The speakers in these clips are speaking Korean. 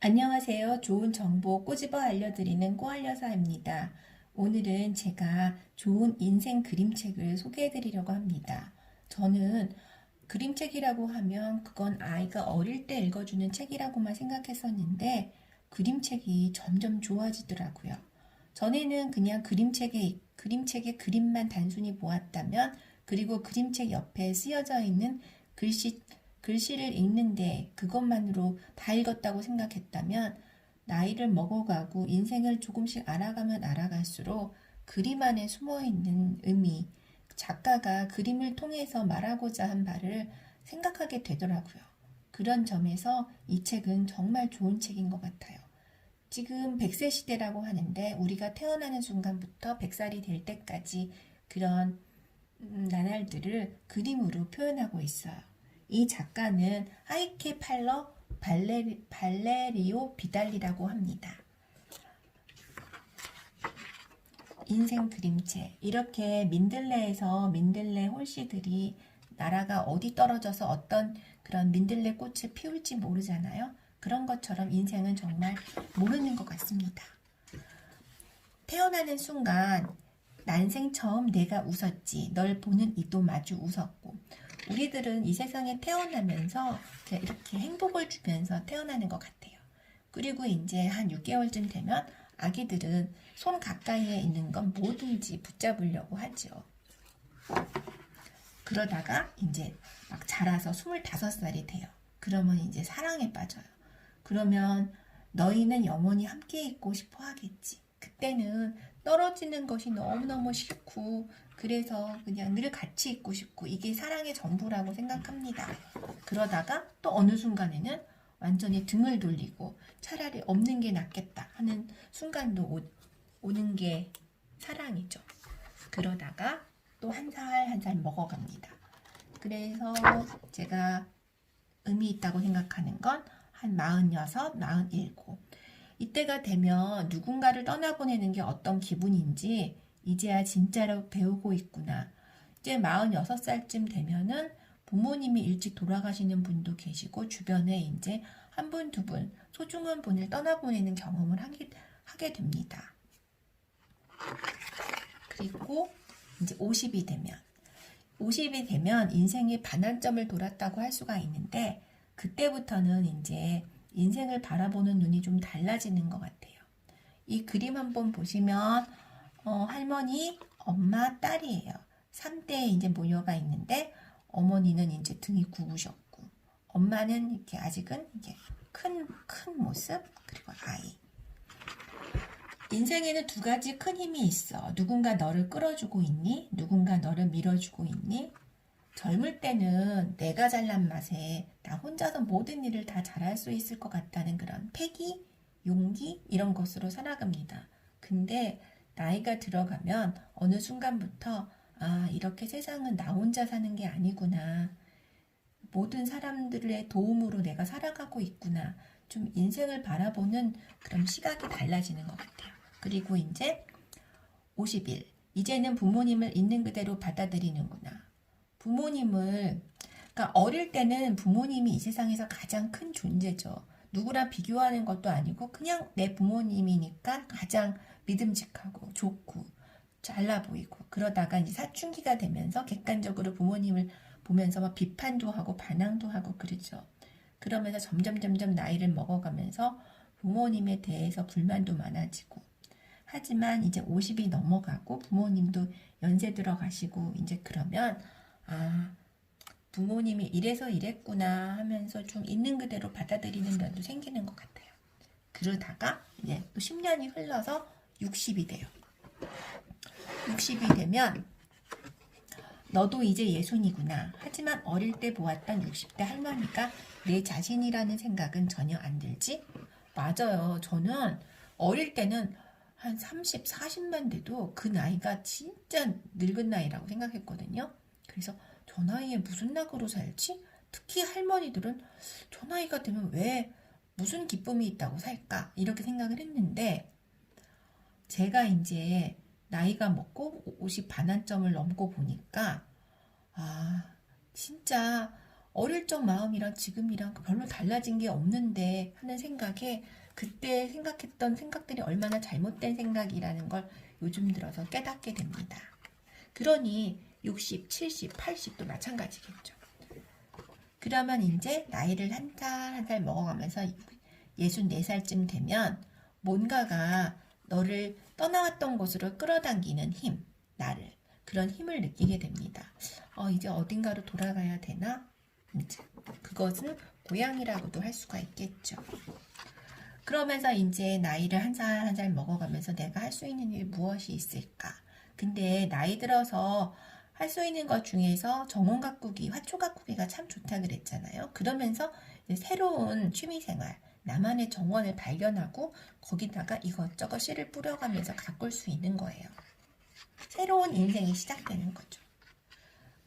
안녕하세요. 좋은 정보 꼬집어 알려드리는 꼬알여사입니다. 오늘은 제가 좋은 인생 그림책을 소개해드리려고 합니다. 저는 그림책이라고 하면 그건 아이가 어릴 때 읽어주는 책이라고만 생각했었는데 그림책이 점점 좋아지더라고요. 전에는 그냥 그림책의 그림만 단순히 보았다면 그리고 그림책 옆에 쓰여져 있는 글씨를 읽는데 그것만으로 다 읽었다고 생각했다면 나이를 먹어가고 인생을 조금씩 알아가면 알아갈수록 그림 안에 숨어있는 의미, 작가가 그림을 통해서 말하고자 한 바를 생각하게 되더라고요. 그런 점에서 이 책은 정말 좋은 책인 것 같아요. 지금 100세 시대라고 하는데 우리가 태어나는 순간부터 100살이 될 때까지 그런 나날들을 그림으로 표현하고 있어요. 이 작가는 하이케 팔러 발레리오 비달리라고 합니다. 인생 그림책. 이렇게 민들레에서 민들레 홀씨들이 나라가 어디 떨어져서 어떤 그런 민들레 꽃을 피울지 모르잖아요. 그런 것처럼 인생은 정말 모르는 것 같습니다. 태어나는 순간 난생 처음 내가 웃었지. 널 보는 이도 마주 웃었고. 우리들은 이 세상에 태어나면서 이렇게 행복을 주면서 태어나는 것 같아요. 그리고 이제 한 6개월쯤 되면 아기들은 손 가까이에 있는 건 뭐든지 붙잡으려고 하죠. 그러다가 이제 막 자라서 25살이 돼요. 그러면 이제 사랑에 빠져요. 그러면 너희는 영원히 함께 있고 싶어 하겠지. 그때는 떨어지는 것이 너무너무 싫고 그래서 그냥 늘 같이 있고 싶고 이게 사랑의 전부라고 생각합니다. 그러다가 또 어느 순간에는 완전히 등을 돌리고 차라리 없는 게 낫겠다 하는 순간도 오는 게 사랑이죠. 그러다가 또 한 살 한 살 먹어갑니다. 그래서 제가 의미 있다고 생각하는 건 한 46, 47 이때가 되면 누군가를 떠나보내는 게 어떤 기분인지 이제야 진짜로 배우고 있구나. 이제 46살쯤 되면은 부모님이 일찍 돌아가시는 분도 계시고 주변에 이제 한 분, 두 분 소중한 분을 떠나보내는 경험을 하게 됩니다. 그리고 이제 50이 되면 인생의 반환점을 돌았다고 할 수가 있는데 그때부터는 이제 인생을 바라보는 눈이 좀 달라지는 것 같아요. 이 그림 한번 보시면 할머니, 엄마, 딸이에요. 3대에 이제 모여가 있는데 어머니는 이제 등이 굽으셨고 엄마는 이렇게 아직은 이게 큰 모습 그리고 아이. 인생에는 두 가지 큰 힘이 있어. 누군가 너를 끌어주고 있니? 누군가 너를 밀어주고 있니? 젊을 때는 내가 잘난 맛에 나 혼자서 모든 일을 다 잘할 수 있을 것 같다는 그런 패기, 용기 이런 것으로 살아갑니다. 근데 나이가 들어가면 어느 순간부터 이렇게 세상은 나 혼자 사는 게 아니구나. 모든 사람들의 도움으로 내가 살아가고 있구나. 좀 인생을 바라보는 그런 시각이 달라지는 것 같아요. 그리고 이제 50일. 이제는 부모님을 있는 그대로 받아들이는구나. 그러니까 어릴 때는 부모님이 이 세상에서 가장 큰 존재죠. 누구랑 비교하는 것도 아니고 그냥 내 부모님이니까 가장 믿음직하고 좋고 잘나 보이고 그러다가 이제 사춘기가 되면서 객관적으로 부모님을 보면서 막 비판도 하고 반항도 하고 그러죠. 그러면서 점점 나이를 먹어가면서 부모님에 대해서 불만도 많아지고 하지만 이제 50이 넘어가고 부모님도 연세 들어가시고 이제 그러면 부모님이 이래서 이랬구나 하면서 좀 있는 그대로 받아들이는 면도 생기는 것 같아요. 그러다가 이제 또 10년이 흘러서 60이 돼요. 60이 되면 너도 이제 예순이구나. 하지만 어릴 때 보았던 60대 할머니가 내 자신이라는 생각은 전혀 안 들지? 맞아요. 저는 어릴 때는 한 30, 40만 돼도 그 나이가 진짜 늙은 나이라고 생각했거든요. 그래서 저 나이에 무슨 낙으로 살지? 특히 할머니들은 저 나이가 되면 왜 무슨 기쁨이 있다고 살까? 이렇게 생각을 했는데 제가 이제 나이가 먹고 50 반환점을 넘고 보니까 진짜 어릴 적 마음이랑 지금이랑 별로 달라진 게 없는데 하는 생각에 그때 생각했던 생각들이 얼마나 잘못된 생각이라는 걸 요즘 들어서 깨닫게 됩니다. 그러니 60, 70, 80도 마찬가지겠죠. 그러면 이제 나이를 한 살 한 살 먹어가면서 64살쯤 되면 뭔가가 너를 떠나왔던 곳으로 끌어당기는 힘, 나를 그런 힘을 느끼게 됩니다. 이제 어딘가로 돌아가야 되나? 이제 그것은 고향이라고도 할 수가 있겠죠. 그러면서 이제 나이를 한 살 한 살 먹어가면서 내가 할 수 있는 일이 무엇이 있을까? 근데 나이 들어서 할 수 있는 것 중에서 정원 가꾸기, 화초 가꾸기가 참 좋다 그랬잖아요. 그러면서 이제 새로운 취미생활, 나만의 정원을 발견하고 거기다가 이것저것 씨를 뿌려가면서 가꿀 수 있는 거예요. 새로운 인생이 시작되는 거죠.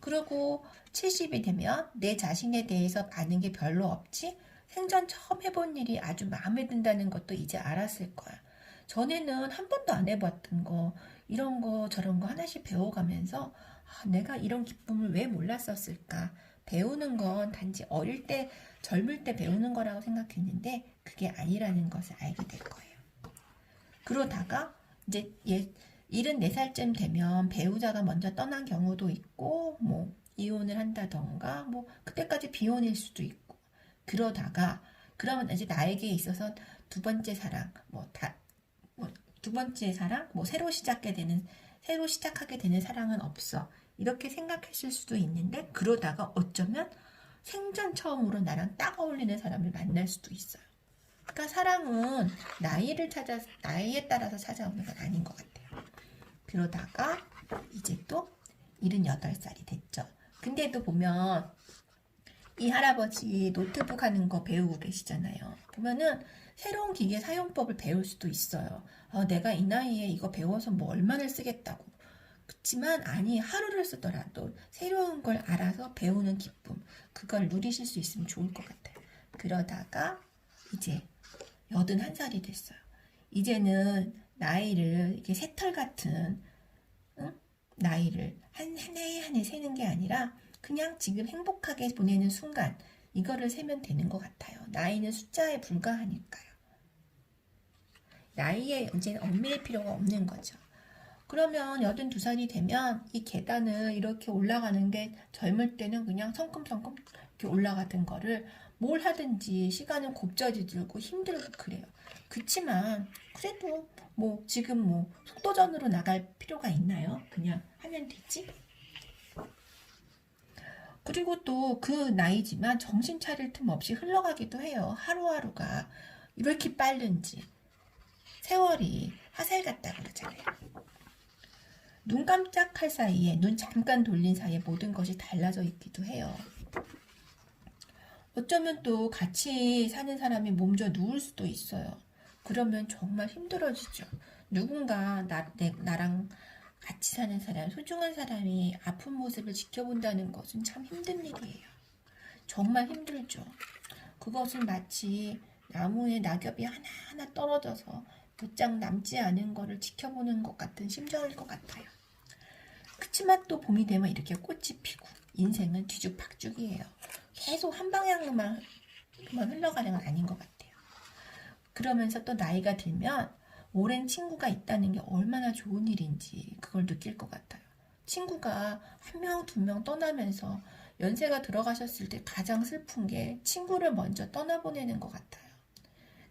그리고 70이 되면 내 자신에 대해서 아는 게 별로 없지? 생전 처음 해본 일이 아주 마음에 든다는 것도 이제 알았을 거야. 전에는 한 번도 안 해봤던 거, 이런 거 저런 거 하나씩 배워가면서 내가 이런 기쁨을 왜 몰랐었을까? 배우는 건 단지 어릴 때, 젊을 때 배우는 거라고 생각했는데 그게 아니라는 것을 알게 될 거예요. 그러다가 이제 74살쯤 되면 배우자가 먼저 떠난 경우도 있고 뭐 이혼을 한다던가 뭐 그때까지 비혼일 수도 있고 그러다가 그러면 이제 나에게 있어서 두 번째 사랑 두 번째 사랑 새로 시작하게 되는 사랑은 없어 이렇게 생각했을 수도 있는데 그러다가 어쩌면 생전 처음으로 나랑 딱 어울리는 사람을 만날 수도 있어요. 그러니까 사랑은 나이에 따라서 찾아오는 건 아닌 것 같아요. 그러다가 이제 또 78살이 됐죠. 근데도 보면 이 할아버지 노트북 하는 거 배우고 계시잖아요. 보면은 새로운 기계 사용법을 배울 수도 있어요. 내가 이 나이에 이거 배워서 뭐 얼마나 쓰겠다고. 그렇지만 아니 하루를 쓰더라도 새로운 걸 알아서 배우는 기쁨 그걸 누리실 수 있으면 좋을 것 같아요. 그러다가 이제 81살이 됐어요. 이제는 나이를 이게 새털 같은 나이를 한 해 한 해 세는 게 아니라 그냥 지금 행복하게 보내는 순간 이거를 세면 되는 것 같아요. 나이는 숫자에 불과하니까요. 나이에 이제 얽매일 필요가 없는 거죠. 그러면 82살이 되면 이 계단을 이렇게 올라가는 게 젊을 때는 그냥 성큼성큼 이렇게 올라가던 거를 뭘 하든지 시간은 곱절이 들고 힘들고 그래요. 그치만 그래도 지금 속도전으로 나갈 필요가 있나요? 그냥 하면 되지? 그리고 또 그 나이지만 정신 차릴 틈 없이 흘러가기도 해요. 하루하루가 이렇게 빠른지 세월이 화살 같다 그러잖아요. 눈 깜짝할 사이에 눈 잠깐 돌린 사이에 모든 것이 달라져 있기도 해요. 어쩌면 또 같이 사는 사람이 몸져 누울 수도 있어요. 그러면 정말 힘들어지죠. 누군가 나랑 같이 사는 사람, 소중한 사람이 아픈 모습을 지켜본다는 것은 참 힘든 일이에요. 정말 힘들죠. 그것은 마치 나무에 낙엽이 하나하나 떨어져서 몇 장 남지 않은 거를 지켜보는 것 같은 심정일 것 같아요. 그치만 또 봄이 되면 이렇게 꽃이 피고 인생은 뒤죽박죽이에요. 계속 한 방향으로만 흘러가는 건 아닌 것 같아요. 그러면서 또 나이가 들면 오랜 친구가 있다는 게 얼마나 좋은 일인지 그걸 느낄 것 같아요. 친구가 한 명, 두 명 떠나면서 연세가 들어가셨을 때 가장 슬픈 게 친구를 먼저 떠나보내는 것 같아요.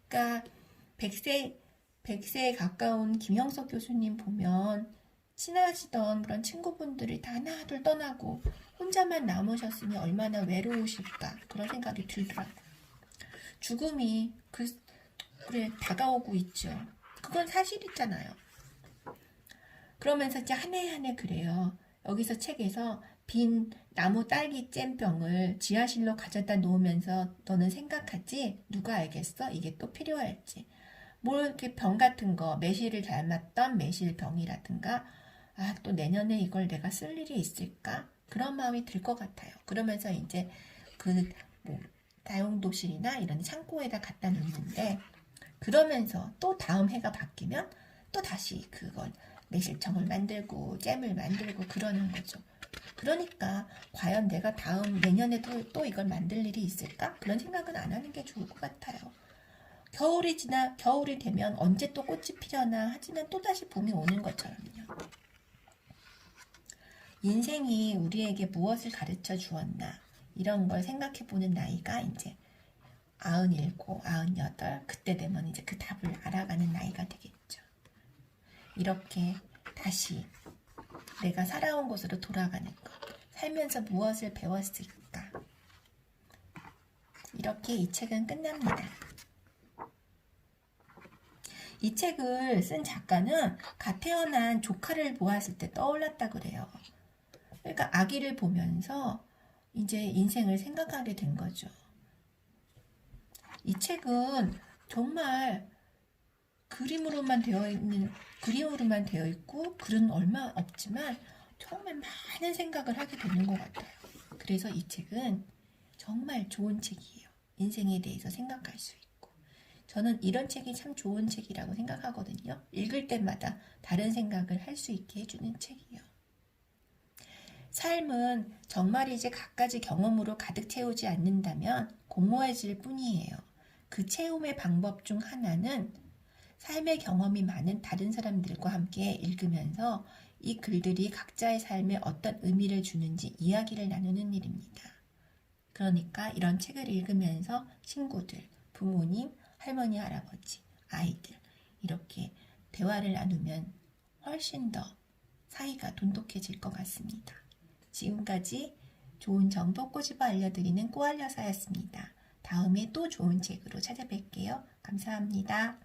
그러니까 100세에 가까운 김영석 교수님 보면 친하시던 그런 친구분들이 다 하나 둘 떠나고 혼자만 남으셨으니 얼마나 외로우실까 그런 생각이 들더라고요. 죽음이 그래 다가오고 있죠. 그건 사실이잖아요. 그러면서 이제 한 해 한 해 그래요. 여기서 책에서 빈 나무 딸기 잼병을 지하실로 가져다 놓으면서 너는 생각하지? 누가 알겠어? 이게 또 필요할지. 이렇게 병 같은 거 매실을 닮았던 매실병이라든가 또 내년에 이걸 내가 쓸 일이 있을까? 그런 마음이 들 것 같아요. 그러면서 이제 다용도실이나 이런 창고에다 갖다 놓는데 그러면서 또 다음 해가 바뀌면 또 다시 그걸 매실청을 만들고 잼을 만들고 그러는 거죠. 그러니까 과연 내가 다음 내년에도 또 이걸 만들 일이 있을까? 그런 생각은 안 하는 게 좋을 것 같아요. 겨울이 되면 언제 또 꽃이 피려나 하지만 또다시 봄이 오는 것처럼요. 인생이 우리에게 무엇을 가르쳐 주었나 이런 걸 생각해 보는 나이가 이제 97, 98 그때 되면 이제 그 답을 알아가는 나이가 되겠죠. 이렇게 다시 내가 살아온 곳으로 돌아가는 것, 살면서 무엇을 배웠을까? 이렇게 이 책은 끝납니다. 이 책을 쓴 작가는 갓 태어난 조카를 보았을 때 떠올랐다 그래요. 그러니까 아기를 보면서 이제 인생을 생각하게 된 거죠. 이 책은 정말 그림으로만 되어 있고 글은 얼마 없지만 정말 많은 생각을 하게 되는 것 같아요. 그래서 이 책은 정말 좋은 책이에요. 인생에 대해서 생각할 수 있고. 저는 이런 책이 참 좋은 책이라고 생각하거든요. 읽을 때마다 다른 생각을 할 수 있게 해주는 책이에요. 삶은 정말이지 갖가지 경험으로 가득 채우지 않는다면 공허해질 뿐이에요. 그 채움의 방법 중 하나는 삶의 경험이 많은 다른 사람들과 함께 읽으면서 이 글들이 각자의 삶에 어떤 의미를 주는지 이야기를 나누는 일입니다. 그러니까 이런 책을 읽으면서 친구들, 부모님, 할머니, 할아버지, 아이들 이렇게 대화를 나누면 훨씬 더 사이가 돈독해질 것 같습니다. 지금까지 좋은 정보 꼬집어 알려드리는 꼬알여사였습니다. 다음에 또 좋은 책으로 찾아뵐게요. 감사합니다.